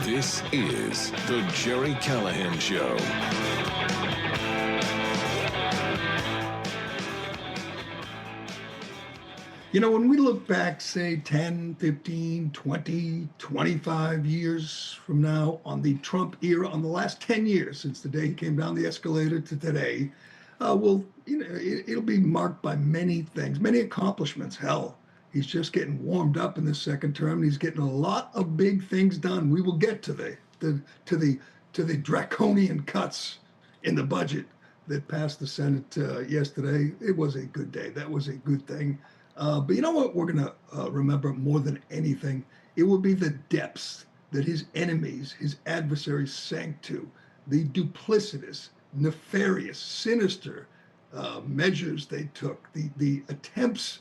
This is the Gerry Callahan Show. You know, when we look back, say 10, 15, 20, 25 years from now on the Trump era, on the last 10 years since the day he came down the escalator to today, it'll be marked by many things, many accomplishments. Hell, he's just getting warmed up in this second term. He's getting a lot of big things done. We will get to the draconian cuts in the budget that passed the Senate yesterday. It was a good day. That was a good thing. But you know what we're going to remember more than anything? It will be the depths that his enemies, his adversaries sank to, the duplicitous, nefarious, sinister measures they took, the attempts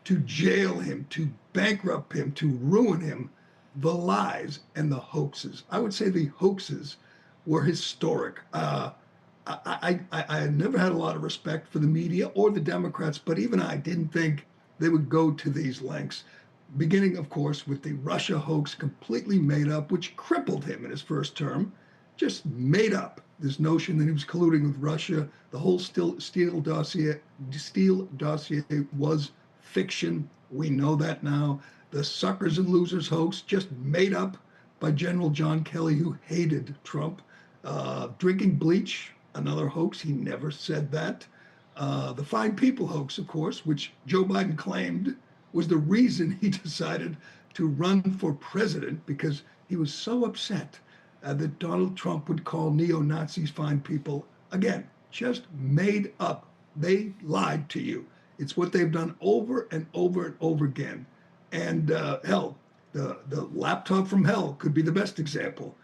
to jail him, to bankrupt him, to ruin him, the lies and the hoaxes. I would say the hoaxes were historic. I never had a lot of respect for the media or the Democrats, but even I didn't think they would go to these lengths, beginning, of course, with the Russia hoax, completely made up, which crippled him in his first term, just made up this notion that he was colluding with Russia. The whole Steele dossier was fiction. We know that now. The suckers and losers hoax, just made up by General John Kelly, who hated Trump. Drinking bleach, another hoax. He never said that. The Fine People hoax, of course, which Joe Biden claimed was the reason he decided to run for president, because he was so upset that Donald Trump would call neo-Nazis fine people. Again, just made up. They lied to you. It's what they've done over and over and over again. And hell, the laptop from hell could be the best example.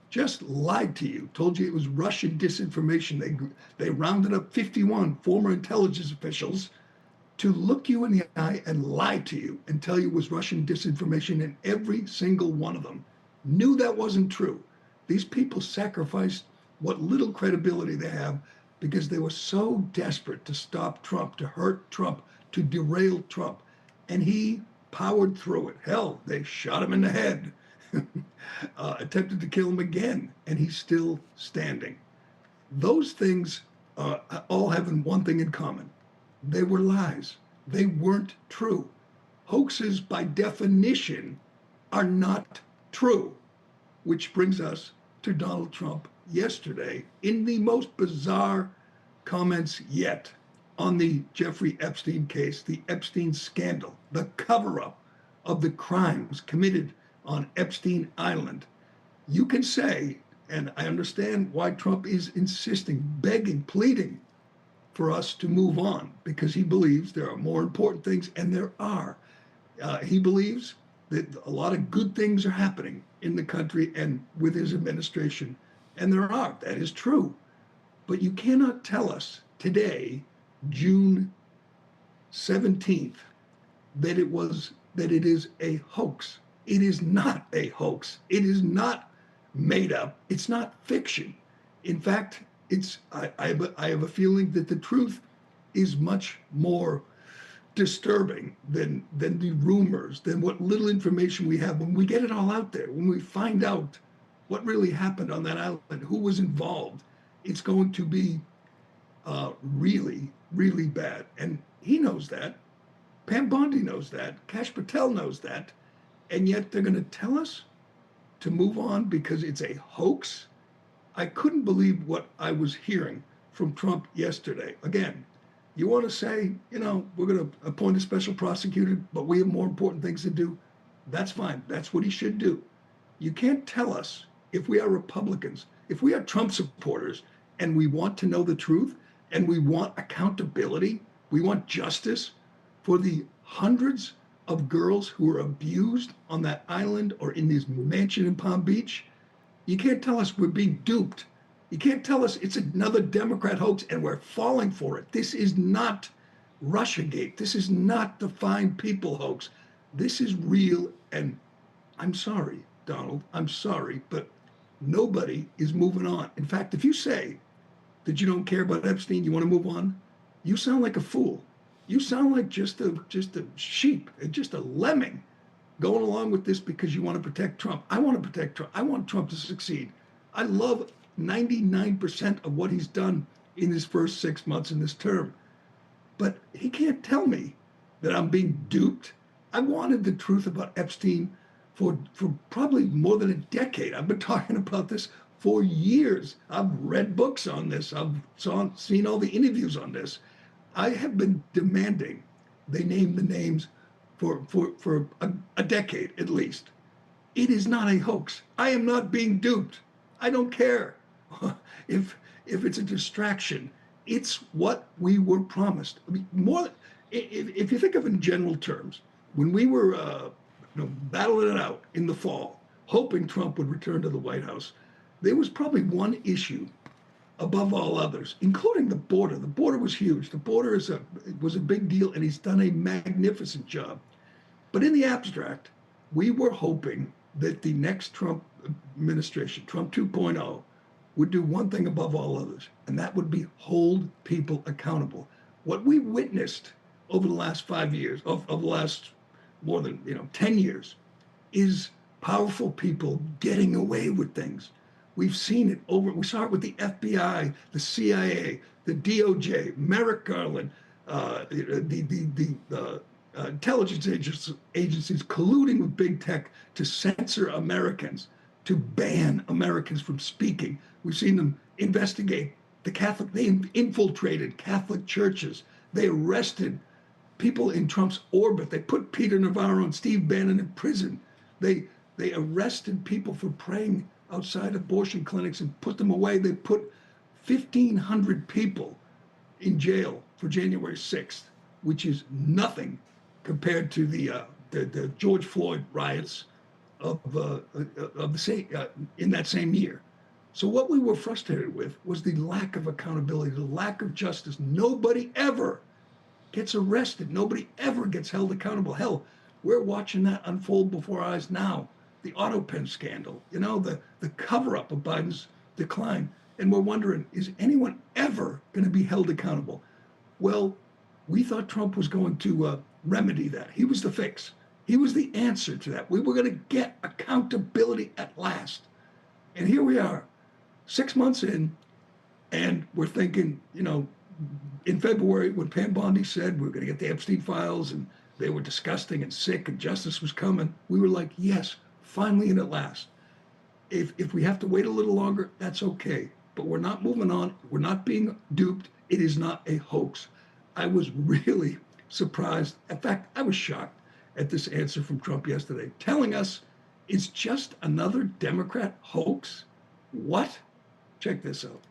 Just lied to you, told you it was Russian disinformation. They rounded up 51 former intelligence officials to look you in the eye and lie to you and tell you it was Russian disinformation, and every single one of them knew that wasn't true. These people sacrificed what little credibility they have because they were so desperate to stop Trump, to hurt Trump, to derail Trump, and he powered through it. Hell, they shot him in the head. Attempted to kill him again, and he's still standing. Those things all have one thing in common. They were lies. They weren't true. Hoaxes, by definition, are not true, which brings us to Donald Trump yesterday in the most bizarre comments yet on the Jeffrey Epstein case, the Epstein scandal, the cover-up of the crimes committed on Epstein Island. You can say, and I understand why Trump is insisting, begging, pleading for us to move on, because he believes there are more important things, and there are. He believes that a lot of good things are happening in the country and with his administration, and there are. That is true. But you cannot tell us today, June 17th, that it is a hoax. It is not a hoax. It is not made up. It's not fiction. In fact, I have a feeling that the truth is much more disturbing than the rumors, than what little information we have. When we get it all out there, when we find out what really happened on that island, who was involved, it's going to be really, really bad. And he knows that. Pam Bondi knows that. Kash Patel knows that. And yet they're going to tell us to move on because it's a hoax. I couldn't believe what I was hearing from Trump yesterday. Again, you want to say, we're going to appoint a special prosecutor, but we have more important things to do. That's fine. That's what he should do. You can't tell us, if we are Republicans, if we are Trump supporters, and we want to know the truth, and we want accountability, we want justice for the hundreds of girls who were abused on that island or in this mansion in Palm Beach. You can't tell us we're being duped. You can't tell us it's another Democrat hoax and we're falling for it. This is not Russiagate. This is not the Fine People hoax. This is real, and I'm sorry, Donald, I'm sorry, but nobody is moving on. In fact, if you say that you don't care about Epstein, you want to move on, you sound like a fool. You sound like just a sheep, just a lemming going along with this because you want to protect Trump. I want to protect Trump. I want Trump to succeed. I love 99% of what he's done in his first 6 months in this term. But he can't tell me that I'm being duped. I wanted the truth about Epstein for probably more than a decade. I've been talking about this for years. I've read books on this. I've seen all the interviews on this. I have been demanding they name the names for a decade at least. It is not a hoax. I am not being duped. I don't care if it's a distraction. It's what we were promised. I mean, more if you think of it in general terms, when we were battling it out in the fall, hoping Trump would return to the White House, there was probably one issue above all others, including the border. The border was huge. The border was a big deal, and he's done a magnificent job. But in the abstract, we were hoping that the next Trump administration, Trump 2.0, would do one thing above all others, and that would be hold people accountable. What we witnessed over the last 5 years, of the last more than 10 years, is powerful people getting away with things. We've seen it we saw it with the FBI, the CIA, the DOJ, Merrick Garland, the intelligence agencies colluding with big tech to censor Americans, to ban Americans from speaking. We've seen them investigate the Catholic, they infiltrated Catholic churches. They arrested people in Trump's orbit. They put Peter Navarro and Steve Bannon in prison. They arrested people for praying outside abortion clinics and put them away. They put 1,500 people in jail for January 6th, which is nothing compared to the George Floyd riots of the same in that same year. So what we were frustrated with was the lack of accountability, the lack of justice. Nobody ever gets arrested. Nobody ever gets held accountable. Hell, we're watching that unfold before our eyes now. The autopen scandal, the cover-up of Biden's decline. And we're wondering, is anyone ever going to be held accountable? Well, we thought Trump was going to remedy that. He was the fix. He was the answer to that. We were going to get accountability at last. And here we are, 6 months in, and we're thinking, in February, when Pam Bondi said we were going to get the Epstein files and they were disgusting and sick and justice was coming, we were like, yes, finally and at last. If we have to wait a little longer, that's okay. But we're not moving on. We're not being duped. It is not a hoax. I was really surprised. In fact, I was shocked at this answer from Trump yesterday, telling us it's just another Democrat hoax. What? Check this out.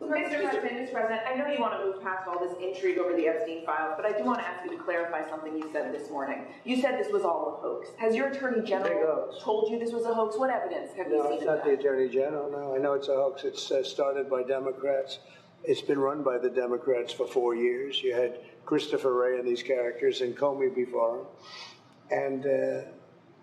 Mr. President, I know you want to move past all this intrigue over the Epstein files, but I do want to ask you to clarify something you said this morning. You said this was all a hoax. Has your Attorney General told you this was a hoax? What evidence have you seen? No, it's not the Attorney General. No, I know it's a hoax. It's started by Democrats. It's been run by the Democrats for 4 years. You had Christopher Wray and these characters and Comey before him. And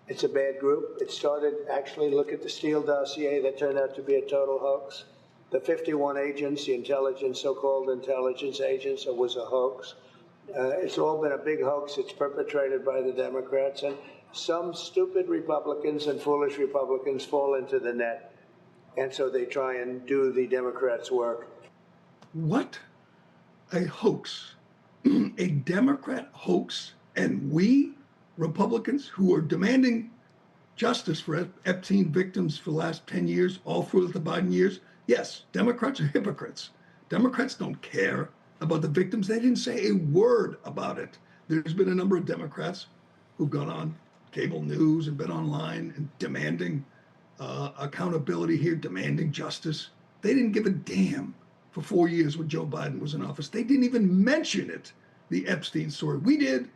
it's a bad group. It started, actually, look at the Steele dossier that turned out to be a total hoax. The 51 agents, the intelligence, so-called intelligence agents, it was a hoax. It's all been a big hoax. It's perpetrated by the Democrats. And some stupid Republicans and foolish Republicans fall into the net. And so they try and do the Democrats' work. What? A hoax. A Democrat hoax. And we, Republicans, who are demanding justice for Epstein victims for the last 10 years, all through the Biden years, yes, Democrats are hypocrites. Democrats don't care about the victims. They didn't say a word about it. There's been a number of Democrats who've gone on cable news and been online and demanding accountability here, demanding justice. They didn't give a damn for 4 years when Joe Biden was in office. They didn't even mention it, the Epstein story. We did.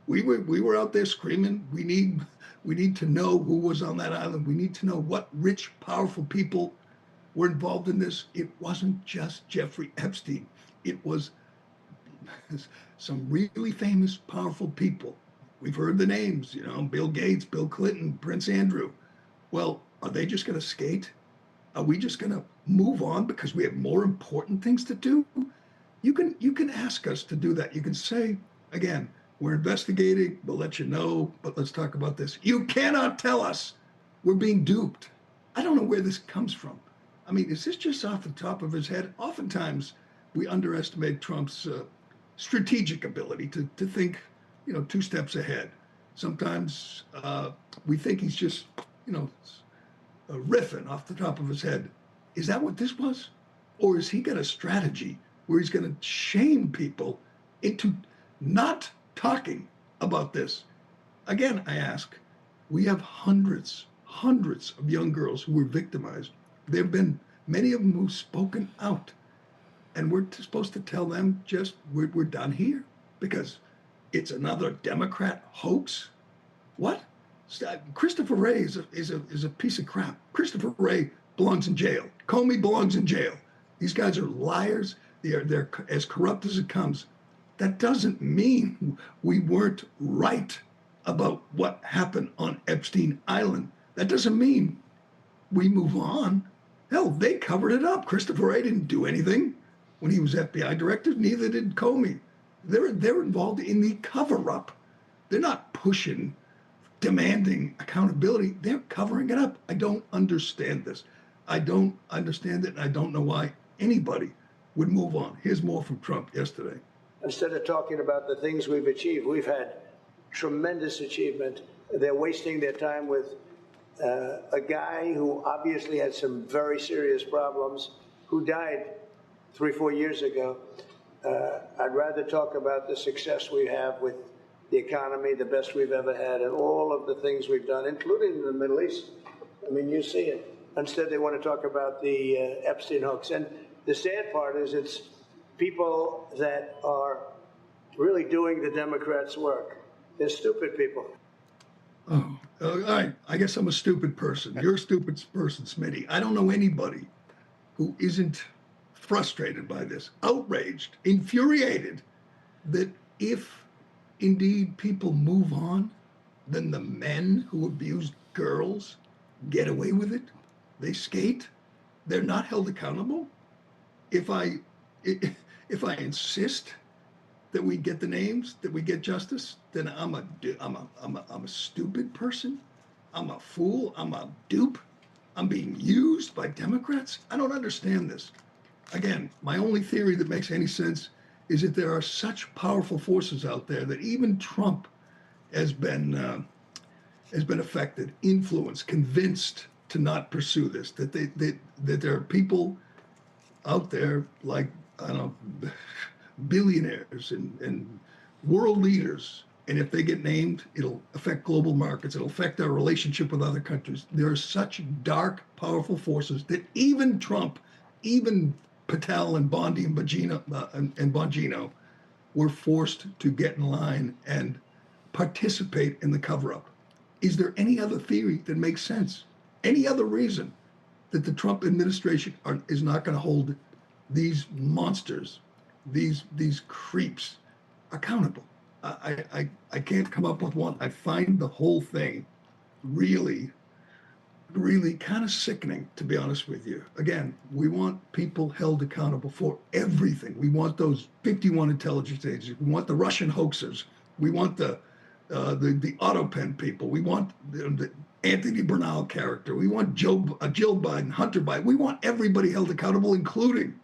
We were out there screaming, we need to know who was on that island. We need to know what rich, powerful people were involved in this. It wasn't just Jeffrey Epstein. It was some really famous, powerful people. We've heard the names, Bill Gates, Bill Clinton, Prince Andrew. Well, are they just going to skate? Are we just going to move on because we have more important things to do? You can ask us to do that. You can say, again, we're investigating. We'll let you know, but let's talk about this. You cannot tell us we're being duped. I don't know where this comes from. I mean, is this just off the top of his head? Oftentimes, we underestimate Trump's strategic ability to think, 2 steps ahead. Sometimes we think he's just, riffing off the top of his head. Is that what this was? Or is he got a strategy where he's going to shame people into not talking about this? Again, I ask, we have hundreds of young girls who were victimized. There have been many of them who've spoken out. And we're supposed to tell them just, we're done here because it's another Democrat hoax? What? Christopher Wray is a piece of crap. Christopher Wray belongs in jail. Comey belongs in jail. These guys are liars. They're as corrupt as it comes. That doesn't mean we weren't right about what happened on Epstein Island. That doesn't mean we move on. Hell, they covered it up. Christopher Wray didn't do anything when he was FBI director. Neither did Comey. They're involved in the cover-up. They're not pushing, demanding accountability. They're covering it up. I don't understand this. I don't understand it, and I don't know why anybody would move on. Here's more from Trump yesterday. Instead of talking about the things we've achieved, we've had tremendous achievement. They're wasting their time with a guy who obviously had some very serious problems, who died 3-4 years ago. I'd rather talk about the success we have with the economy, the best we've ever had, and all of the things we've done, including in the Middle East. I mean, you see it. Instead, they want to talk about the Epstein hoax. And the sad part is it's people that are really doing the Democrats' work. They're stupid people. Oh, all right. I guess I'm a stupid person. You're a stupid person, Smitty. I don't know anybody who isn't frustrated by this, outraged, infuriated, that if indeed people move on, then the men who abused girls get away with it. They skate. They're not held accountable. If I insist that we get the names, that we get justice, then I'm a stupid person. I'm a fool. I'm a dupe. I'm being used by Democrats. I don't understand this. Again, my only theory that makes any sense is that there are such powerful forces out there that even Trump has been affected, influenced, convinced to not pursue this. That there are people out there like, I don't know, billionaires and world leaders, and if they get named, it'll affect global markets. It'll affect our relationship with other countries. There are such dark, powerful forces that even Trump, even Patel and Bondi and Bongino were forced to get in line and participate in the cover-up. Is there any other theory that makes sense? Any other reason that the Trump administration is not going to hold these monsters, these creeps accountable? I can't come up with one. I find the whole thing really kind of sickening, to be honest with you. Again, we want people held accountable for everything. We want those 51 intelligence agencies. We want the Russian hoaxers. We want the autopen people. We want the Anthony Bernal character. We want Jill Biden, Hunter Biden. We want everybody held accountable, including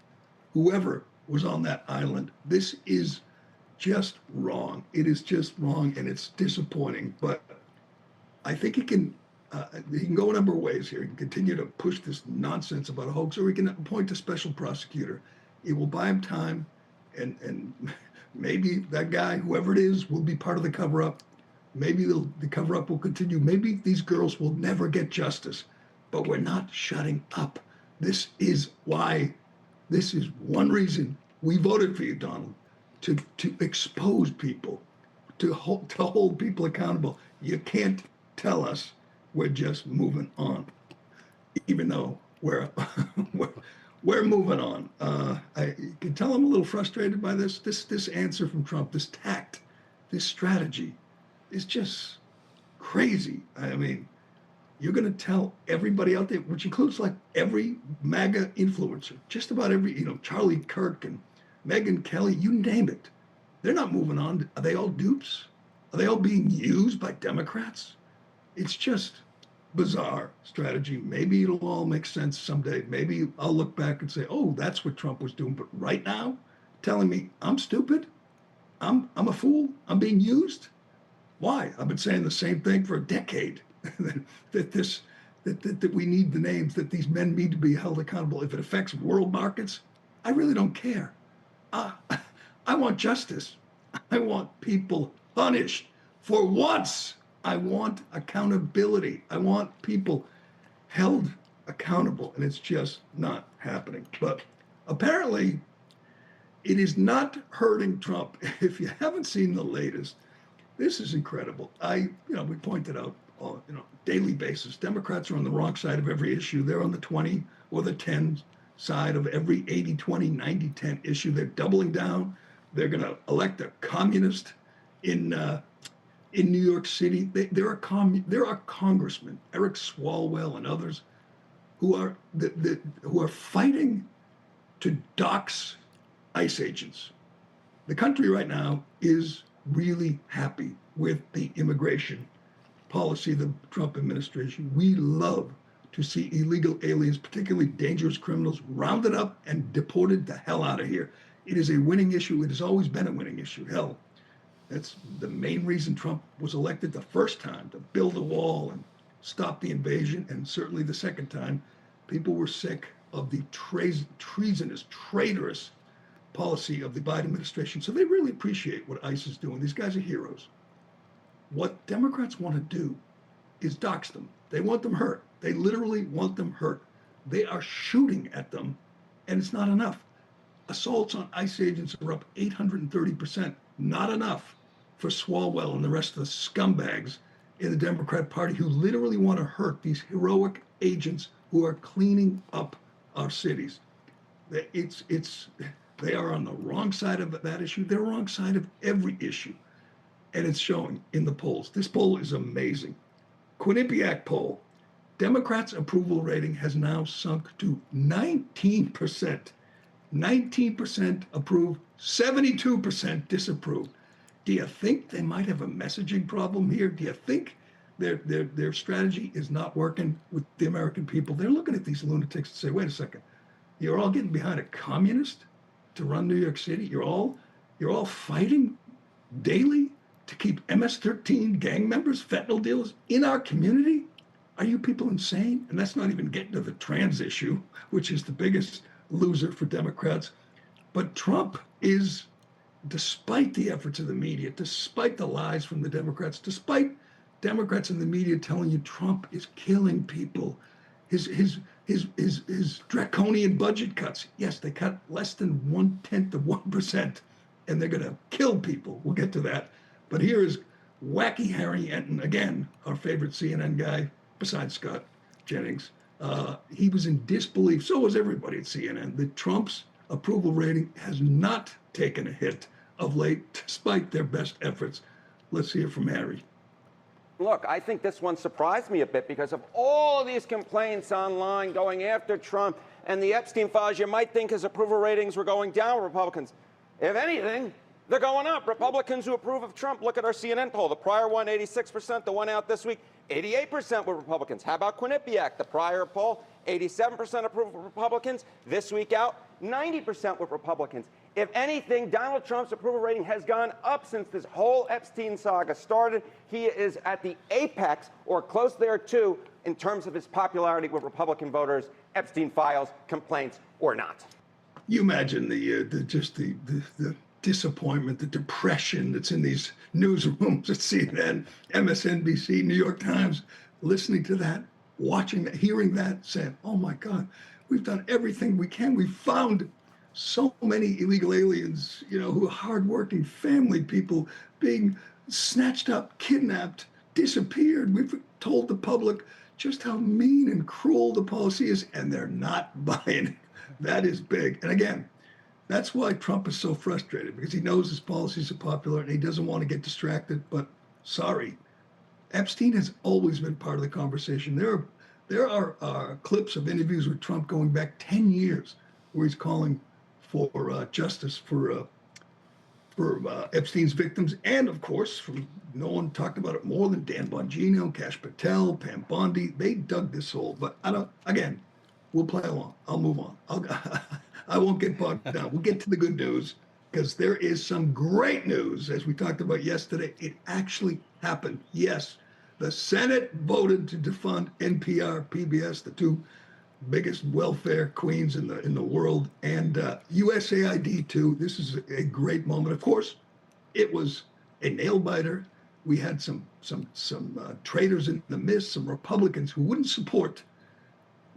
whoever was on that island. This is just wrong. It is just wrong, and it's disappointing. But I think he can go a number of ways here. He can continue to push this nonsense about a hoax, or he can appoint a special prosecutor. It will buy him time, and maybe that guy, whoever it is, will be part of the cover-up. Maybe the cover-up will continue. Maybe these girls will never get justice. But we're not shutting up. This is one reason we voted for you, Donald, to expose people, to hold people accountable. You can't tell us we're just moving on, even though we're moving on. I can tell I'm a little frustrated by this answer from Trump, this tact, this strategy is just crazy. I mean, you're going to tell everybody out there, which includes like every MAGA influencer, just about every, Charlie Kirk and Megyn Kelly, you name it. They're not moving on. Are they all dupes? Are they all being used by Democrats? It's just bizarre strategy. Maybe it'll all make sense someday. Maybe I'll look back and say, oh, that's what Trump was doing. But right now, telling me I'm stupid, I'm a fool, I'm being used. Why? I've been saying the same thing for a decade. that we need the names, that these men need to be held accountable. If it affects world markets, I really don't care. I want justice. I want people punished for once. I want accountability. I want people held accountable, and it's just not happening. But apparently, it is not hurting Trump. If you haven't seen the latest, this is incredible. We pointed out, daily basis. Democrats are on the wrong side of every issue. They're on the 20 or the 10 side of every 80-20, 90-10 issue. They're doubling down. They're going to elect a communist in New York City. There are congressmen, Eric Swalwell and others, who are fighting to dox ICE agents. The country right now is really happy with the immigration policy of the Trump administration. We love to see illegal aliens, particularly dangerous criminals, rounded up and deported the hell out of here. It is a winning issue. It has always been a winning issue. Hell, that's the main reason Trump was elected the first time, to build a wall and stop the invasion. And certainly the second time, people were sick of the treasonous, traitorous policy of the Biden administration. So they really appreciate what ICE is doing. These guys are heroes. What Democrats want to do is dox them. They want them hurt. They literally want them hurt. They are shooting at them, and it's not enough. Assaults on ICE agents are up 830%. Not enough for Swalwell and the rest of the scumbags in the Democrat Party who literally want to hurt these heroic agents who are cleaning up our cities. They are on the wrong side of that issue. They're wrong side of every issue. And it's showing in the polls. This poll is amazing. Quinnipiac poll. Democrats' approval rating has now sunk to 19%. 19% approve, 72% disapprove. Do you think they might have a messaging problem here? Do you think their strategy is not working with the American people? They're looking at these lunatics and say, wait a second, you're all getting behind a communist to run New York City? You're all fighting daily to keep MS-13 gang members, fentanyl dealers in our community? Are you people insane? And that's not even getting to the trans issue, which is the biggest loser for Democrats. But Trump is, despite the efforts of the media, despite the lies from the Democrats, despite Democrats in the media telling you Trump is killing people, his draconian budget cuts. Yes, they cut less than 0.1%, and they're going to kill people. We'll get to that. But here is wacky Harry Enton, again, our favorite CNN guy, besides Scott Jennings. He was in disbelief, so was everybody at CNN, that Trump's approval rating has not taken a hit of late, despite their best efforts. Let's hear from Harry. Look, I think this one surprised me a bit because of all these complaints online going after Trump and the Epstein files. You might think his approval ratings were going down with Republicans. If anything, they're going up. Republicans who approve of Trump, look at our CNN poll. The prior one, 86%. The one out this week, 88% were Republicans. How about Quinnipiac? The prior poll, 87% approve of Republicans. This week out, 90% were Republicans. If anything, Donald Trump's approval rating has gone up since this whole Epstein saga started. He is at the apex, or close there too, in terms of his popularity with Republican voters, Epstein files, complaints, or not. You imagine the disappointment, the depression that's in these newsrooms at CNN, MSNBC, New York Times, listening to that, watching that, hearing that, saying, oh my God, we've done everything we can. We found so many illegal aliens, who are hardworking family people being snatched up, kidnapped, disappeared. We've told the public just how mean and cruel the policy is, and they're not buying it. That is big. And again, that's why Trump is so frustrated, because he knows his policies are popular and he doesn't want to get distracted. But sorry, Epstein has always been part of the conversation. There are clips of interviews with Trump going back 10 years where he's calling for justice for for Epstein's victims, and of course, from no one talked about it more than Dan Bongino, Kash Patel, Pam Bondi. They dug this hole, but I don't. Again, we'll play along. I'll move on. I won't get bogged down. We'll get to the good news because there is some great news, as we talked about yesterday. It actually happened. Yes, the Senate voted to defund NPR, PBS, the two biggest welfare queens in the world, and USAID too. This is a great moment. Of course, it was a nail biter. We had some traitors in the mist, some Republicans who wouldn't support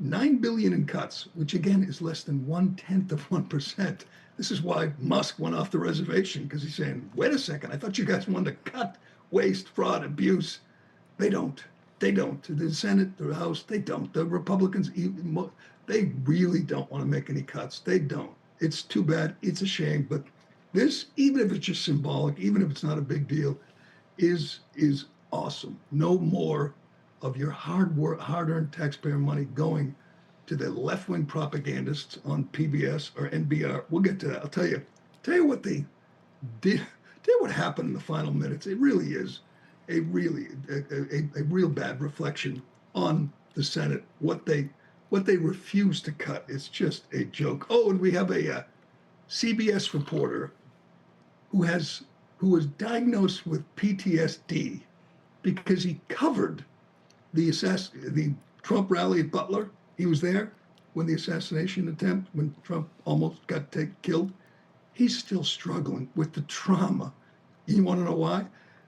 $9 billion in cuts, which again is less than 1/10%. This is why Musk went off the reservation, because he's saying, "Wait a second, I thought you guys wanted to cut waste, fraud, abuse." They don't. They don't. The Senate, the House, they don't. The Republicans, they really don't want to make any cuts. They don't. It's too bad. It's a shame. But this, even if it's just symbolic, even if it's not a big deal, is awesome. No more of your hard-earned taxpayer money going to the left-wing propagandists on PBS or NBR. We'll get to that. I'll tell you what they did. Tell you what happened in the final minutes. It really is a real bad reflection on the Senate. What they refuse to cut. It's just a joke. Oh, and we have a CBS reporter who was diagnosed with PTSD because he covered the Trump rally at Butler. He was there when the assassination attempt, when Trump almost got killed. He's still struggling with the trauma. You want to know why?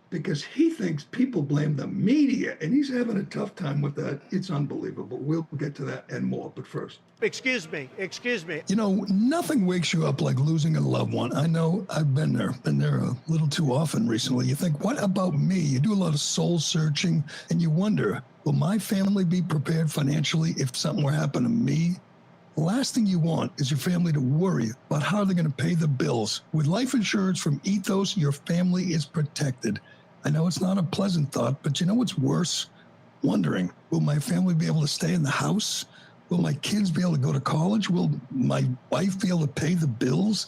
Because he thinks people blame the media, and he's having a tough time with that. It's unbelievable. We'll get to that and more, but first. Excuse me. You know, nothing wakes you up like losing a loved one. I know, I've been there a little too often recently. You think, what about me? You do a lot of soul searching, and you wonder, will my family be prepared financially if something were to happen to me? The last thing you want is your family to worry about how they're going to pay the bills. With life insurance from Ethos, your family is protected. I know it's not a pleasant thought, but you know what's worse? Wondering, will my family be able to stay in the house? Will my kids be able to go to college? Will my wife be able to pay the bills?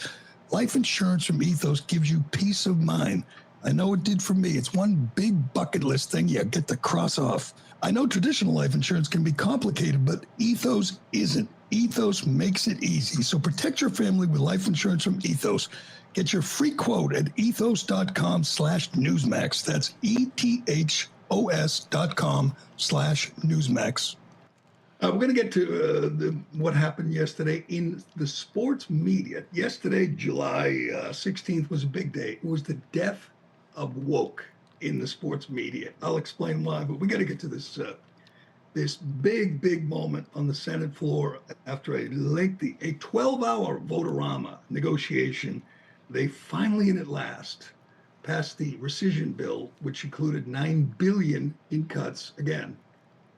Life insurance from Ethos gives you peace of mind. I know it did for me. It's one big bucket list thing you get to cross off. I know traditional life insurance can be complicated, but Ethos isn't. Ethos makes it easy. So protect your family with life insurance from Ethos. Get your free quote at ethos.com/Newsmax. That's ethos.com/Newsmax. We're going to get to what happened yesterday in the sports media. Yesterday, July 16th, was a big day. It was the death of woke in the sports media. I'll explain why, but we got to get to this big moment on the Senate floor after a 12-hour vote-a-rama negotiation. They finally, and at last, passed the rescission bill, which included $9 billion in cuts. Again,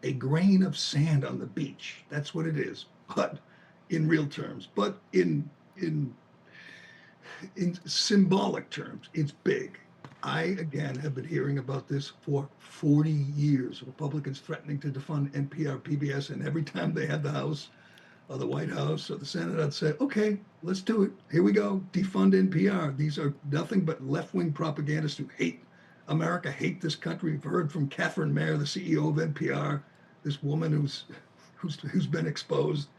a grain of sand on the beach. That's what it is, but in real terms. But in symbolic terms, it's big. I, again, have been hearing about this for 40 years. Republicans threatening to defund NPR, PBS, and every time they had the House or the White House or the Senate, I'd say, okay, let's do it. Here we go. Defund NPR. These are nothing but left-wing propagandists who hate America, hate this country. We've heard from Catherine Mayer, the CEO of NPR, this woman who's been exposed,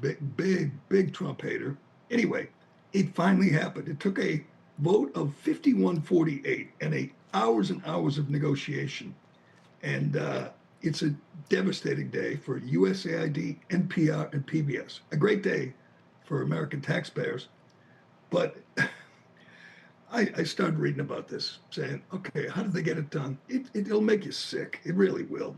big Trump hater. Anyway, it finally happened. It took a vote of 51-48 and hours and hours of negotiation. And it's a devastating day for USAID, NPR, and PBS. A great day for American taxpayers. But I started reading about this, saying, okay, how did they get it done? It'll make you sick. It really will.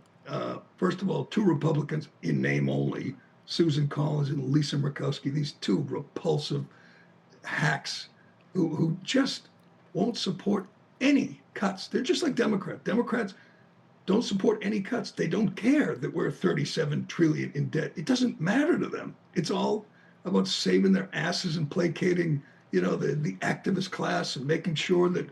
First of all, two Republicans in name only, Susan Collins and Lisa Murkowski, these two repulsive hacks who just won't support any cuts. They're just like Democrats. Democrats don't support any cuts. They don't care that we're $37 trillion in debt. It doesn't matter to them. It's all about saving their asses and placating, the activist class and making sure that,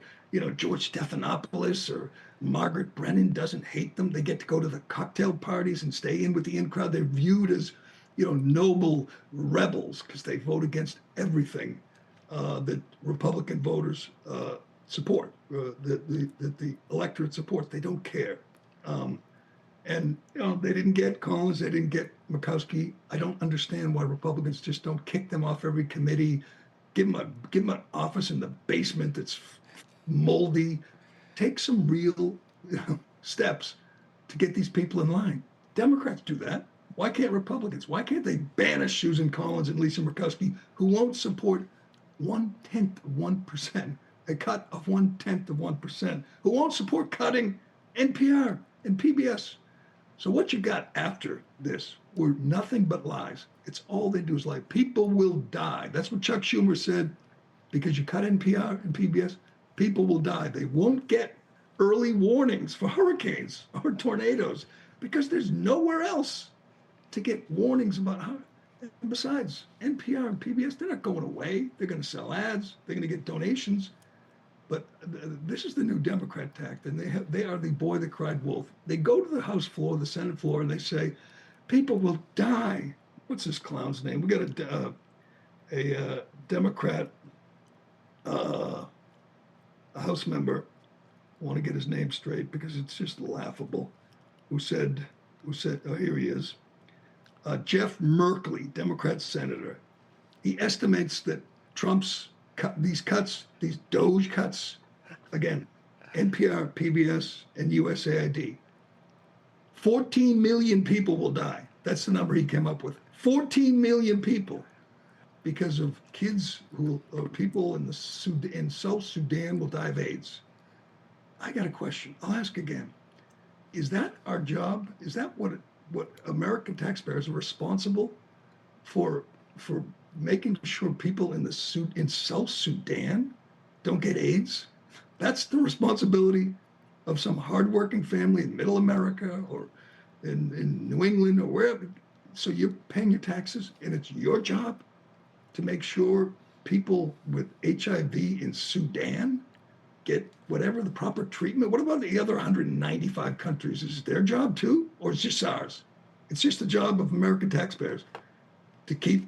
George Stephanopoulos or Margaret Brennan doesn't hate them. They get to go to the cocktail parties and stay in with the in crowd. They're viewed as, noble rebels because they vote against everything that Republican voters support, that the electorate supports. They don't care. And they didn't get Collins, they didn't get Murkowski. I don't understand why Republicans just don't kick them off every committee, give them an office in the basement that's moldy. Take some real steps to get these people in line. Democrats do that. Why can't Republicans? Why can't they banish Susan Collins and Lisa Murkowski, who won't support 1/10 of 1%, a cut of 1/10 of 1%, who won't support cutting NPR and PBS? So what you got after this were nothing but lies. It's all they do is lie. People will die. That's what Chuck Schumer said. Because you cut NPR and PBS, people will die. They won't get early warnings for hurricanes or tornadoes because there's nowhere else to get warnings about how. And besides, NPR and PBS, they're not going away. They're going to sell ads. They're going to get donations. But this is the new Democrat tact, and they are the boy that cried wolf. They go to the House floor, the Senate floor, and they say, people will die. What's this clown's name? We got a Democrat, a House member, I want to get his name straight because it's just laughable, who said, oh, here he is, Jeff Merkley, Democrat senator. He estimates that Trump's these cuts, these Doge cuts, again, NPR, PBS, and USAID, 14 million people will die. That's the number he came up with. 14 million people because of kids or people in South Sudan will die of AIDS. I got a question. I'll ask again. Is that our job? Is that what American taxpayers are responsible for making sure people in South Sudan don't get AIDS? That's the responsibility of some hardworking family in Middle America or in New England or wherever. So you're paying your taxes, and it's your job to make sure people with HIV in Sudan get whatever the proper treatment. What about the other 195 countries? Is it their job too, or is it just ours? It's just the job of American taxpayers to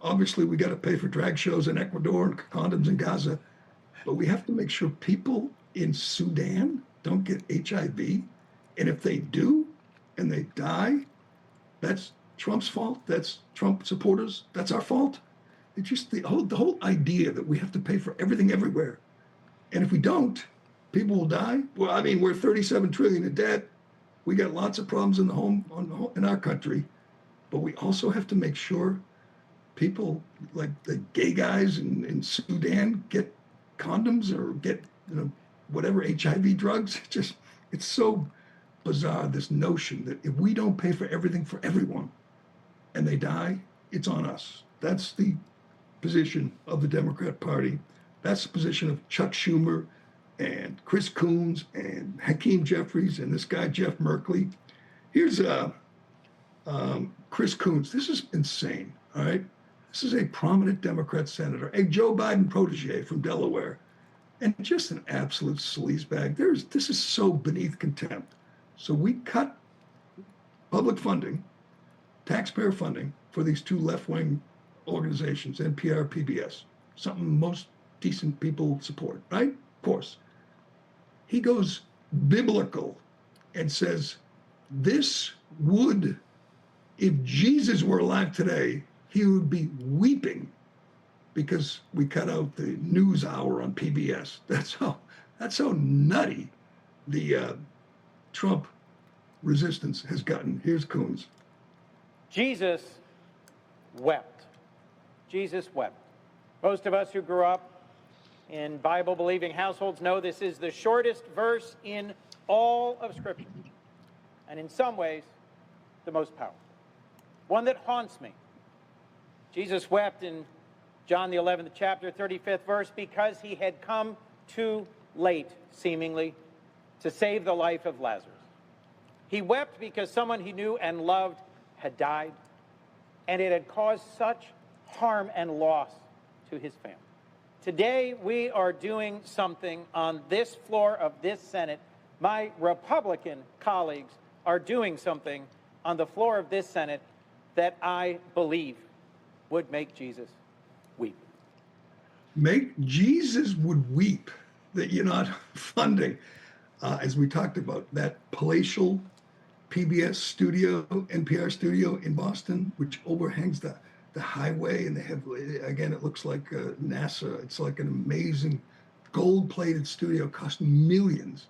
obviously we got to pay for drag shows in Ecuador and condoms in Gaza, but we have to make sure people in Sudan don't get HIV. And if they do and they die, that's Trump's fault. That's Trump supporters. That's our fault. It's just the whole idea that we have to pay for everything everywhere. And if we don't, people will die. Well, I mean, we're 37 trillion in debt. We got lots of problems in our country, but we also have to make sure people like the gay guys in Sudan get condoms or get whatever HIV drugs. It's so bizarre, this notion that if we don't pay for everything for everyone and they die, it's on us. That's the position of the Democrat Party. That's the position of Chuck Schumer and Chris Coons and Hakeem Jeffries and this guy, Jeff Merkley. Here's Chris Coons. This is insane, all right? This is a prominent Democrat senator, a Joe Biden protege from Delaware, and just an absolute sleazebag. This is so beneath contempt. So we cut public funding, taxpayer funding for these two left-wing organizations, NPR, PBS, something most decent people support, right? Of course. He goes biblical and says, this would, if Jesus were alive today, he would be weeping because we cut out the news hour on PBS. That's how nutty the Trump resistance has gotten. Here's Coons. Jesus wept. Jesus wept. Most of us who grew up in Bible-believing households know this is the shortest verse in all of Scripture, and in some ways, the most powerful. One that haunts me. Jesus wept in John the 11th chapter, 35th verse, because he had come too late, seemingly, to save the life of Lazarus. He wept because someone he knew and loved had died, and it had caused such harm and loss to his family. Today, we are doing something on this floor of this Senate. My Republican colleagues are doing something on the floor of this Senate that I believe would make Jesus weep. Jesus would weep that you're not funding, as we talked about, that palatial PBS studio, NPR studio in Boston, which overhangs the highway, and they have, again, it looks like NASA. It's like an amazing gold-plated studio, cost millions,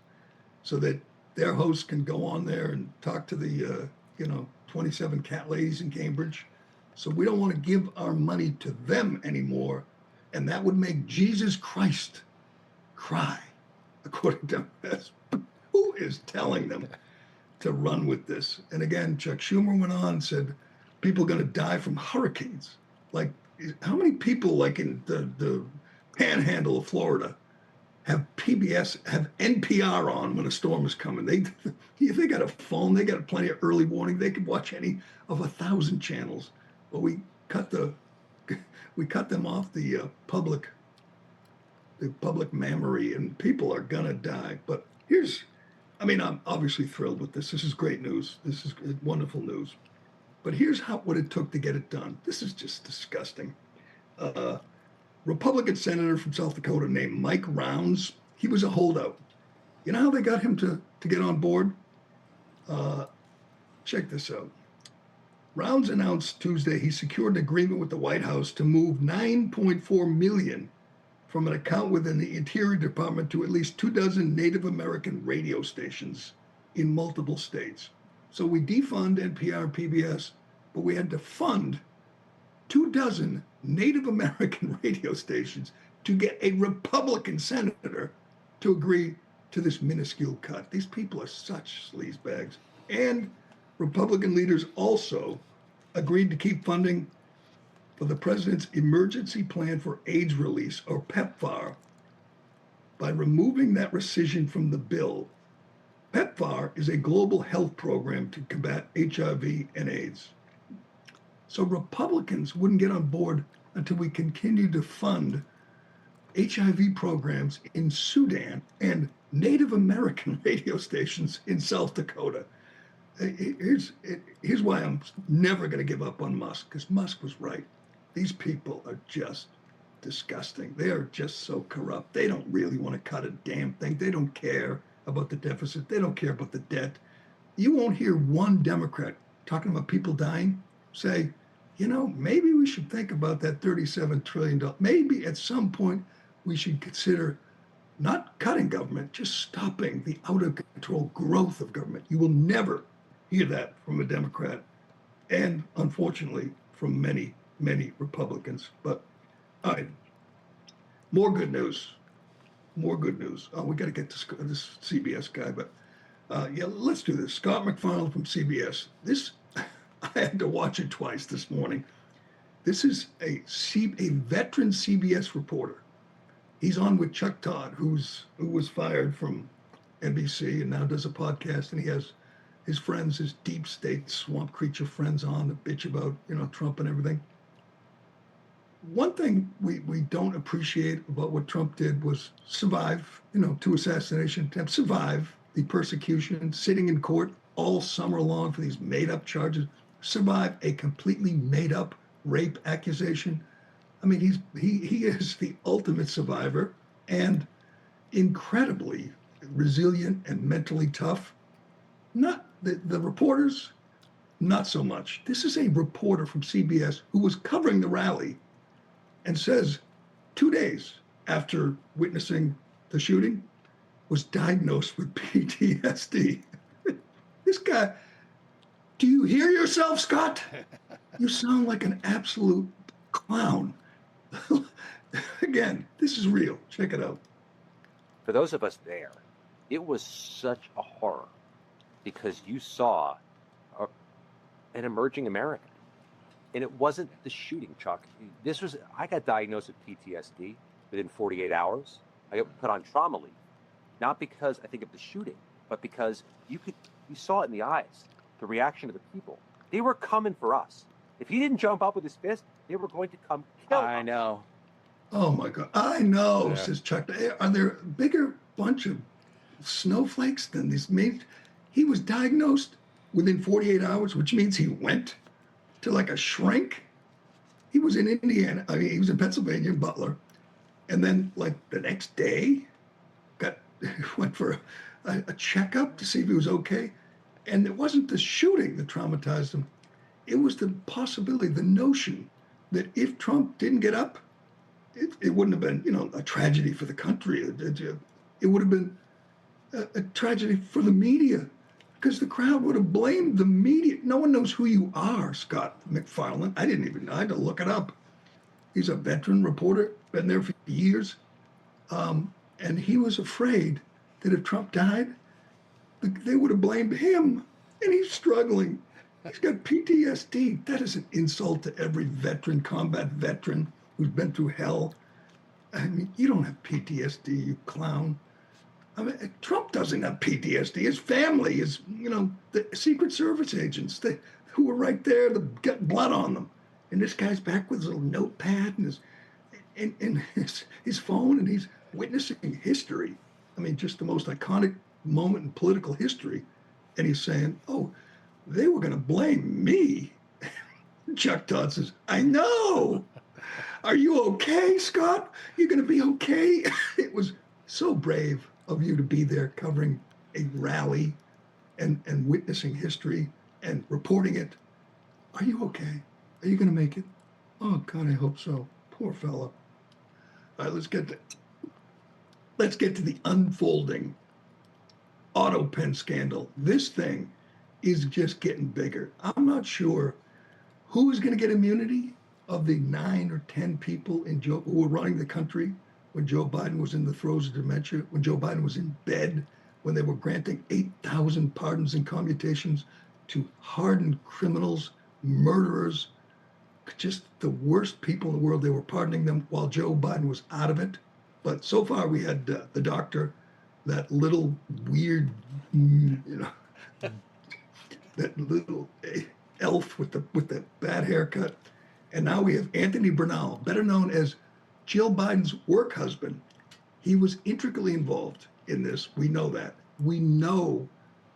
so that their hosts can go on there and talk to the 27 cat ladies in Cambridge. So we don't want to give our money to them anymore, and that would make Jesus Christ cry, according to us. Who is telling them to run with this? And again, Chuck Schumer went on and said, people are going to die from hurricanes. Like, how many people, like in the panhandle of Florida, have PBS, have NPR on when a storm is coming? They got a phone, they got plenty of early warning. They could watch any of 1,000 channels. But we cut them off the public memory, and people are gonna die. But I'm obviously thrilled with this. This is great news. This is wonderful news. But here's what it took to get it done. This is just disgusting. Republican senator from South Dakota named Mike Rounds. He was a holdout. You know how they got him to get on board? Check this out. Rounds announced Tuesday he secured an agreement with the White House to move $9.4 million from an account within the Interior Department to at least 24 Native American radio stations in multiple states. So we defund NPR and PBS, but we had to fund 24 Native American radio stations to get a Republican senator to agree to this minuscule cut. These people are such sleazebags. And Republican leaders also agreed to keep funding for the president's Emergency Plan for AIDS Release, or PEPFAR, by removing that rescission from the bill. PEPFAR is a global health program to combat HIV and AIDS. So Republicans wouldn't get on board until we continue to fund HIV programs in Sudan and Native American radio stations in South Dakota. Here's why I'm never going to give up on Musk, because Musk was right. These people are just disgusting. They are just so corrupt. They don't really want to cut a damn thing. They don't care about the deficit. They don't care about the debt. You won't hear one Democrat talking about people dying say, maybe we should think about that $37 trillion. Maybe at some point we should consider not cutting government, just stopping the out of control growth of government. You will never hear that from a Democrat, and unfortunately from many, many Republicans. But all right, more good news. Oh, we got to get this CBS guy, but let's do this. Scott McFarland from CBS. This, I had to watch it twice this morning. This is a veteran CBS reporter. He's on with Chuck Todd, who was fired from NBC and now does a podcast, and he has his friends, his deep state swamp creature friends on to bitch about, Trump and everything. One thing we don't appreciate about what Trump did was survive, 2 assassination attempts, survive the persecution, sitting in court all summer long for these made-up charges, survive a completely made-up rape accusation. I mean, he is the ultimate survivor and incredibly resilient and mentally tough. Not the reporters, not so much. This is a reporter from CBS who was covering the rally and says 2 days after witnessing the shooting was diagnosed with PTSD. This guy, do you hear yourself, Scott? You sound like an absolute clown. Again, this is real. Check it out. For those of us there, it was such a horror because you saw an emerging American. And it wasn't the shooting, Chuck. I got diagnosed with PTSD within 48 hours. I got put on trauma leave. Not because I think of the shooting, but because you saw it in the eyes, the reaction of the people. They were coming for us. If he didn't jump up with his fist, they were going to come kill us. I know. Oh my God. I know, says Chuck. Are there a bigger bunch of snowflakes than these? He was diagnosed within 48 hours, which means he went to like a shrink. He was in Indiana. He was in Pennsylvania, in Butler. And then, like the next day, went for a checkup to see if he was okay. And it wasn't the shooting that traumatized him. It was the possibility, the notion that if Trump didn't get up, it wouldn't have been, a tragedy for the country. It would have been a tragedy for the media, because the crowd would have blamed the media. No one knows who you are, Scott McFarlane. I didn't even know. I had to look it up. He's a veteran reporter, been there for years. And he was afraid that if Trump died, they would have blamed him. And he's struggling. He's got PTSD. That is an insult to every veteran, combat veteran who's been through hell. I mean, you don't have PTSD, you clown. I mean, Trump doesn't have PTSD. His family is, the Secret Service agents who were right there, got blood on them. And this guy's back with his little notepad and his phone, and he's witnessing history. I mean, just the most iconic moment in political history. And he's saying, oh, they were going to blame me. Chuck Todd says, I know. Are you okay, Scott? You're going to be okay? It was so brave of you to be there covering a rally and witnessing history and reporting it. Are you okay? Are you going to make it? Oh, God, I hope so. Poor fella. All right, let's get to the unfolding autopen scandal. This thing is just getting bigger. I'm not sure who is going to get immunity of the 9 or 10 people who were running the country when Joe Biden was in the throes of dementia, when Joe Biden was in bed, when they were granting 8,000 pardons and commutations to hardened criminals, murderers, just the worst people in the world. They were pardoning them while Joe Biden was out of it. But so far we had the doctor, that little weird, that little elf with the bad haircut. And now we have Anthony Bernal, better known as Jill Biden's work husband. He was intricately involved in this. We know that. We know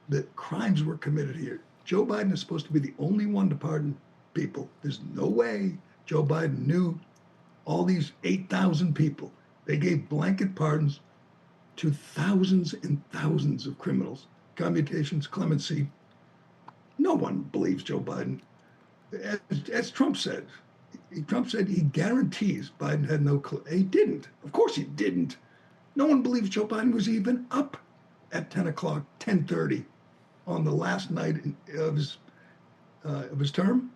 that crimes were committed here. Joe Biden is supposed to be the only one to pardon people. There's no way Joe Biden knew all these 8,000 people. They gave blanket pardons to thousands and thousands of criminals. Commutations, clemency. No one believes Joe Biden. As Trump said, he guarantees Biden had no clue. He didn't. Of course he didn't. No one believes Joe Biden was even up at 10 o'clock, 10:30 on the last night of his term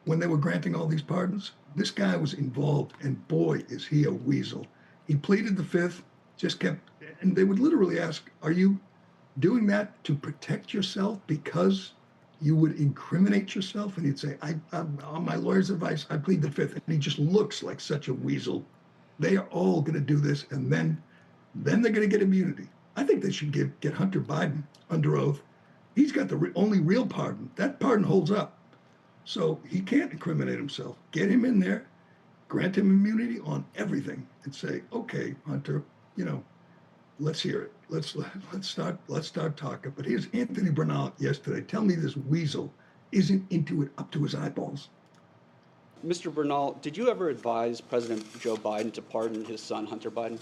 when they were granting all these pardons. This guy was involved, and boy, is he a weasel. He pleaded the fifth, just kept, and they would literally ask, are you doing that to protect yourself because you would incriminate yourself? And he'd say, I'm on my lawyer's advice, I plead the fifth. And he just looks like such a weasel. They are all going to do this, and then they're going to get immunity. I think they should get Hunter Biden under oath. He's got the only real pardon. That pardon holds up. So he can't incriminate himself. Get him in there, grant him immunity on everything, and say, okay, Hunter, let's hear it. Let's start talking. But here's Anthony Bernal yesterday. Tell me this weasel isn't into it up to his eyeballs. Mr. Bernal, did you ever advise President Joe Biden to pardon his son, Hunter Biden?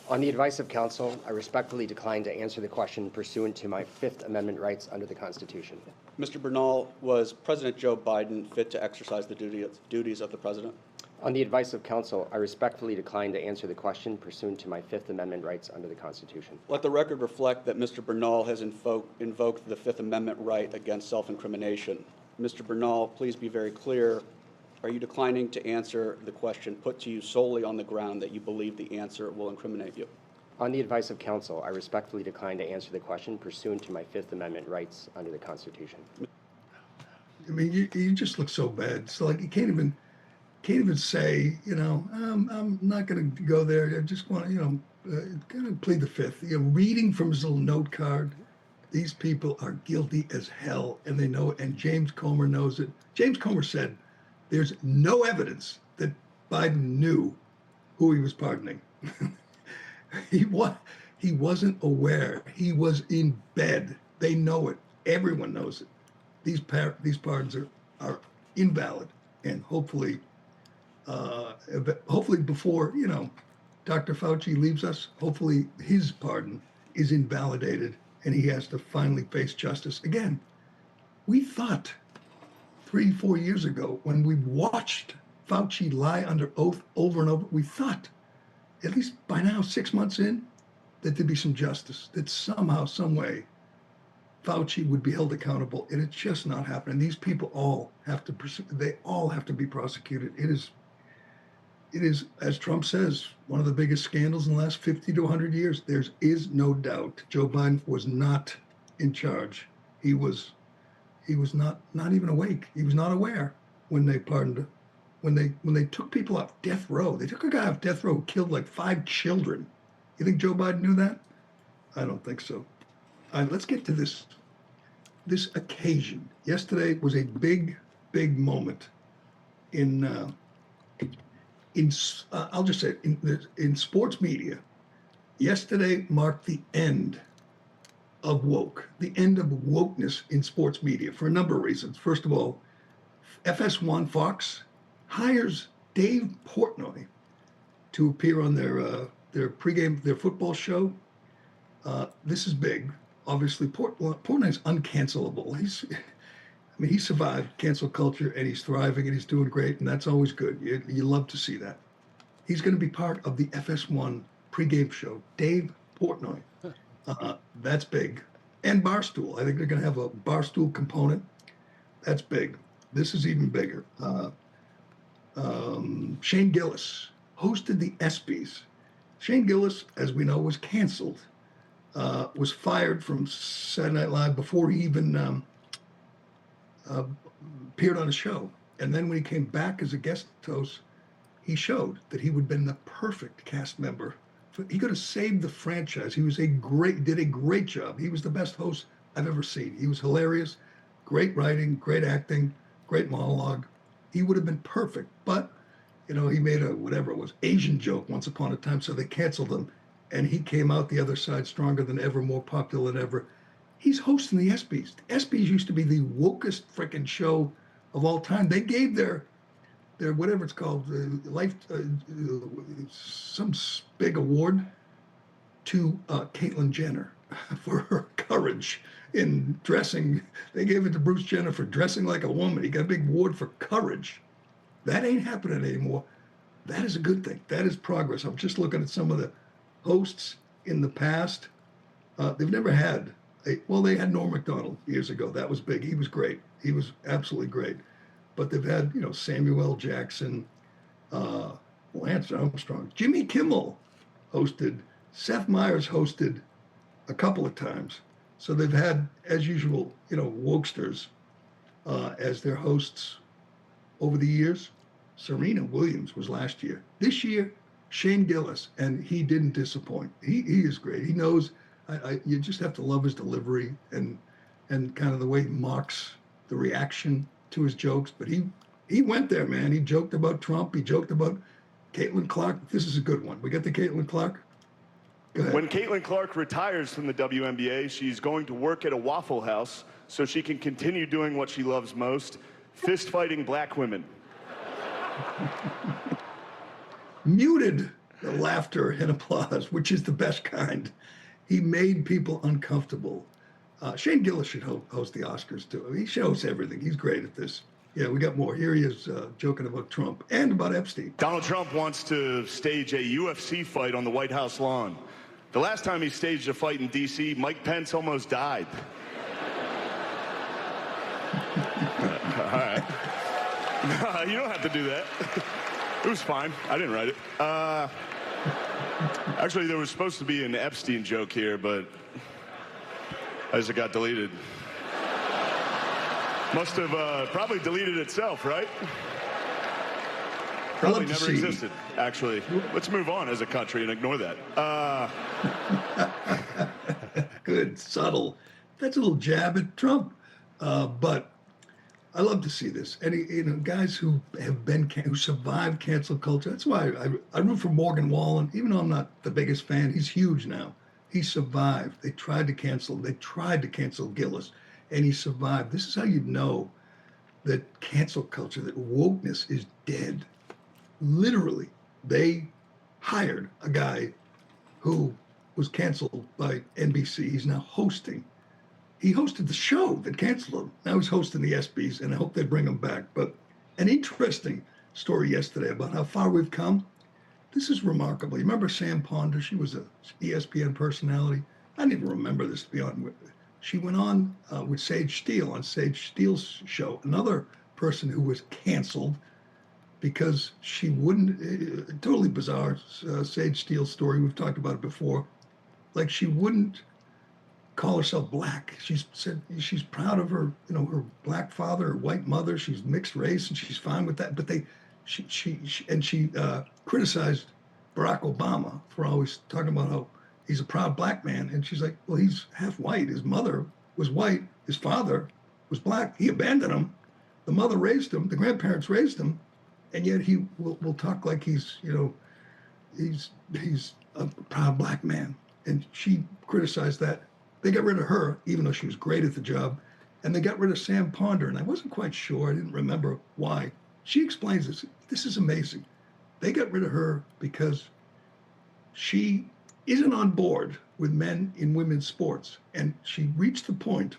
On the advice of counsel, I respectfully decline to answer the question pursuant to my Fifth Amendment rights under the Constitution. Mr. Bernal, was President Joe Biden fit to exercise the duties of the president? On the advice of counsel, I respectfully decline to answer the question pursuant to my Fifth Amendment rights under the Constitution. Let the record reflect that Mr. Bernal has invoked the Fifth Amendment right against self-incrimination. Mr. Bernal, please be very clear. Are you declining to answer the question put to you solely on the ground that you believe the answer will incriminate you? On the advice of counsel, I respectfully decline to answer the question pursuant to my Fifth Amendment rights under the Constitution. I mean, you just look so bad. It's like you can't even say, I'm not going to go there. I just want to, kind of plead the fifth. Reading from his little note card, these people are guilty as hell, and they know it. And James Comer knows it. James Comer said, there's no evidence that Biden knew who he was pardoning. He wasn't aware. He was in bed. They know it. Everyone knows it. These pardons are invalid, and hopefully before Dr. Fauci leaves us, hopefully his pardon is invalidated and he has to finally face justice. Again, we thought 3-4 years ago when we watched Fauci lie under oath over and over, we thought, at least by now, 6 months in, that there'd be some justice, that somehow, some way, Fauci would be held accountable, and it's just not happening. These people all have to, they all have to be prosecuted. It is, as Trump says, one of the biggest scandals in the last 50 to 100 years. There is no doubt Joe Biden was not in charge. He was not even awake. He was not aware when they pardoned, when they took people off death row. They took a guy off death row who killed like 5 children. You think Joe Biden knew that? I don't think so. All right, let's get to this occasion. Yesterday was a big moment in I'll just say it, in sports media. Yesterday marked the end of woke, the end of wokeness in sports media for a number of reasons. First of all, FS1 Fox hires Dave Portnoy to appear on their pregame, their football show. This is big. Obviously, Portnoy's uncancelable. He survived cancel culture and he's thriving and he's doing great, and that's always good. You love to see that. He's going to be part of the FS1 pregame show. Dave Portnoy. That's big. And Barstool. I think they're going to have a Barstool component. That's big. This is even bigger. Shane Gillis hosted the ESPYs. Shane Gillis, as we know, was canceled. Was fired from Saturday Night Live before he even appeared on a show. And then when he came back as a guest host, he showed that he would have been the perfect cast member. He could have saved the franchise. He was did a great job. He was the best host I've ever seen. He was hilarious, great writing, great acting, great monologue. He would have been perfect. But, he made a, whatever it was, Asian joke once upon a time, so they canceled him. And he came out the other side stronger than ever, more popular than ever. He's hosting the ESPYs. The ESPYs used to be the wokest freaking show of all time. They gave their whatever it's called, some big award to Caitlyn Jenner for her courage in dressing. They gave it to Bruce Jenner for dressing like a woman. He got a big award for courage. That ain't happening anymore. That is a good thing. That is progress. I'm just looking at some of the hosts in the past. They've never had they had Norm Macdonald years ago. That was big. He was great. He was absolutely great. But they've had, Samuel L. Jackson, Lance Armstrong, Jimmy Kimmel hosted, Seth Meyers hosted a couple of times. So they've had, as usual, wokesters as their hosts over the years. Serena Williams was last year. This year, Shane Gillis, and he didn't disappoint. He is great. He knows. You just have to love his delivery and kind of the way he mocks the reaction to his jokes. But he went there, man. He joked about Trump. He joked about Caitlin Clark. This is a good one. We got the Caitlin Clark. Go ahead. When Caitlin Clark retires from the WNBA, she's going to work at a Waffle House so she can continue doing what she loves most, fist fighting black women. Muted the laughter and applause, which is the best kind. He made people uncomfortable. Shane Gillis should host the Oscars too. He shows everything. He's great at this. Yeah, we got more. Here he is joking about Trump and about Epstein. Donald Trump wants to stage a UFC fight on the White House lawn. The last time he staged a fight in D.C., Mike Pence almost died. All right. You don't have to do that. It was fine. I didn't write it. Actually, there was supposed to be an Epstein joke here, but as it got deleted. Must have probably deleted itself, right? Probably never existed, actually. Let's move on as a country and ignore that. Good, subtle. That's a little jab at Trump. But I love to see this. And guys who who survived cancel culture. That's why I root for Morgan Wallen, even though I'm not the biggest fan. He's huge now. He survived. They tried to cancel Gillis, and he survived. This is how you know that cancel culture, that wokeness is dead. Literally, they hired a guy who was canceled by NBC. He's now hosting. He hosted the show that canceled him. Now he's hosting the ESPYs, and I hope they bring him back. But an interesting story yesterday about how far we've come. This is remarkable. You remember Sam Ponder? She was a ESPN personality. I didn't even remember this, to be honest with you. She went on with Sage Steele on Sage Steele's show, another person who was canceled because she wouldn't, totally bizarre Sage Steele story. We've talked about it before. Like, she wouldn't call herself black. She said she's proud of her, her black father, her white mother. She's mixed race, and she's fine with that. But she criticized Barack Obama for always talking about how he's a proud black man. And she's like, well, he's half white. His mother was white. His father was black. He abandoned him. The mother raised him. The grandparents raised him. And yet he will talk like he's a proud black man. And she criticized that. They got rid of her, even though she was great at the job. And they got rid of Sam Ponder. And I wasn't quite sure. I didn't remember why. She explains this. This is amazing. They got rid of her because she isn't on board with men in women's sports. And she reached the point,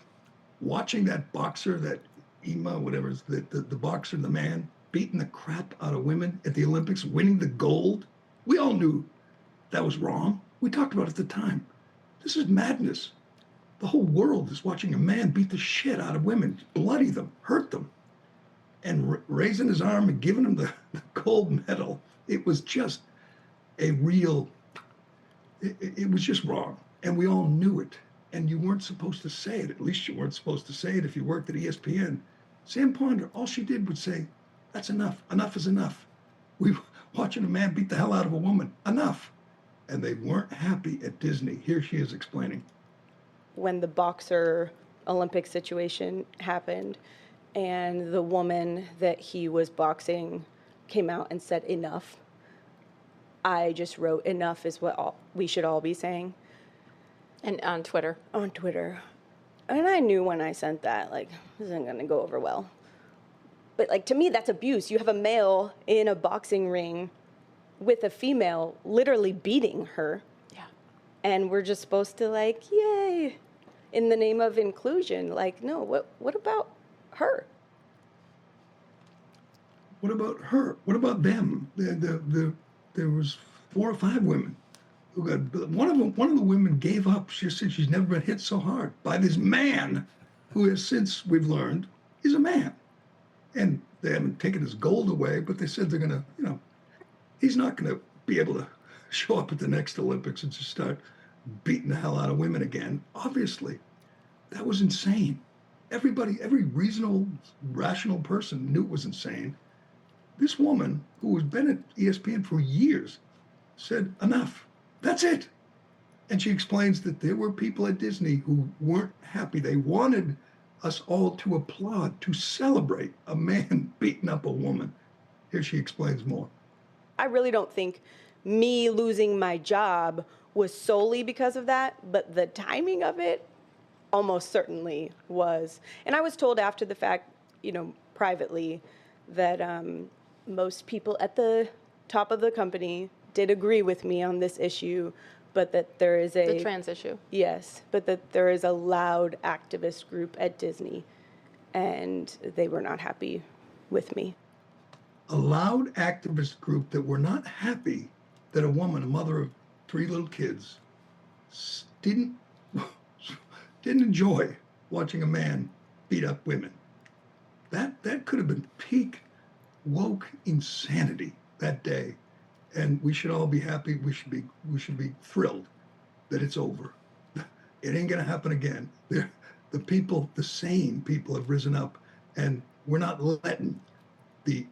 watching that boxer, that Ema, whatever, the boxer, the man, beating the crap out of women at the Olympics, winning the gold. We all knew that was wrong. We talked about it at the time. This is madness. The whole world is watching a man beat the shit out of women, bloody them, hurt them, and raising his arm and giving them the gold medal. It was just a real, it was just wrong. And we all knew it. And you weren't supposed to say it. At least you weren't supposed to say it if you worked at ESPN. Sam Ponder, all she did would say, that's enough. Enough is enough. We were watching a man beat the hell out of a woman. Enough. And they weren't happy at Disney. Here she is explaining. When the boxer Olympic situation happened and the woman that he was boxing came out and said enough, I just wrote enough is what we should all be saying. And on Twitter. On Twitter. And I knew when I sent that, like, this isn't going to go over well. But, like, to me, that's abuse. You have a male in a boxing ring with a female literally beating her. Yeah. And we're just supposed to, like, yay, in the name of inclusion. Like, no, what about her? What about her? What about them? There was 4 or 5 women who got, one of the women gave up. She said she's never been hit so hard by this man who has since, we've learned, is a man. And they haven't taken his gold away, but they said they're going to, he's not going to be able to show up at the next Olympics and just start beating the hell out of women again. Obviously, that was insane. Everybody, every reasonable, rational person knew it was insane. This woman, who has been at ESPN for years, said, enough. That's it. And she explains that there were people at Disney who weren't happy. They wanted us all to applaud, to celebrate a man beating up a woman. Here she explains more. I really don't think me losing my job was solely because of that, but the timing of it almost certainly was. And I was told after the fact, privately, that most people at the top of the company did agree with me on this issue, but that there is the trans issue. Yes, but that there is a loud activist group at Disney, and they were not happy with me. A loud activist group that were not happy that a woman, a mother of 3 little kids, didn't enjoy watching a man beat up women. That could have been peak woke insanity that day. And we should all be happy. We should be thrilled that it's over. It ain't gonna happen again. The people, the sane people, have risen up, and we're not letting the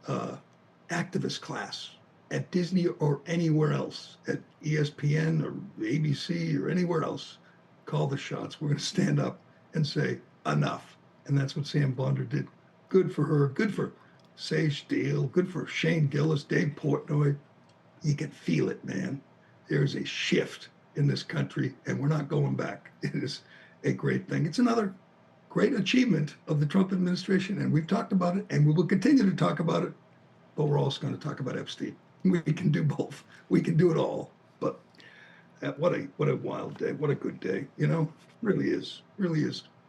activist class at Disney or anywhere else, at ESPN or ABC or anywhere else, call the shots. We're gonna stand up and say enough. And that's what Sam Ponder did. Good for her. Good for Sage Steele. Good for Shane Gillis, Dave Portnoy. You can feel it, man. There's a shift in this country, and we're not going back. It is a great thing. It's another great achievement of the Trump administration, and we've talked about it, and we will continue to talk about it, but we're also going to talk about Epstein. We can do both. We can do it all. But what a wild day. What a good day. You know, really is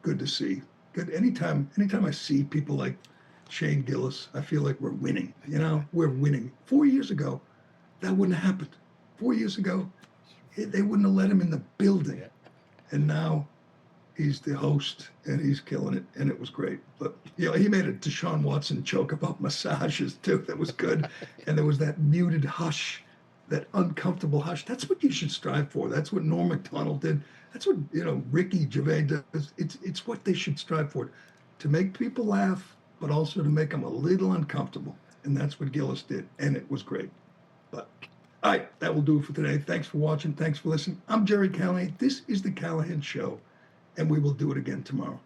good to see. Good. Anytime I see people like Shane Gillis, I feel like we're winning. You know, we're winning. 4 years ago, that wouldn't have happened. 4 years ago, they wouldn't have let him in the building. And now he's the host and he's killing it, and it was great. But you know, he made a Deshaun Watson joke about massages too. That was good. And there was that muted hush, that uncomfortable hush. That's what you should strive for. That's what Norm Macdonald did. That's what, you know, Ricky Gervais does. It's what they should strive for, to make people laugh, but also to make them a little uncomfortable. And that's what Gillis did, and it was great. But all right, that will do it for today. Thanks for watching. Thanks for listening. I'm Gerry Callahan. This is the Callahan Show, and we will do it again tomorrow.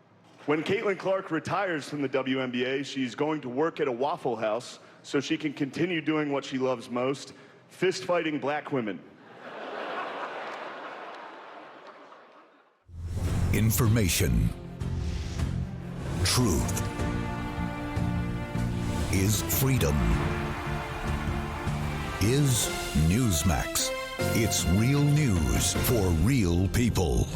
When Caitlin Clark retires from the WNBA, she's going to work at a Waffle House so she can continue doing what she loves most, fist-fighting black women. Information. Truth. Is freedom. Is Newsmax. It's real news for real people.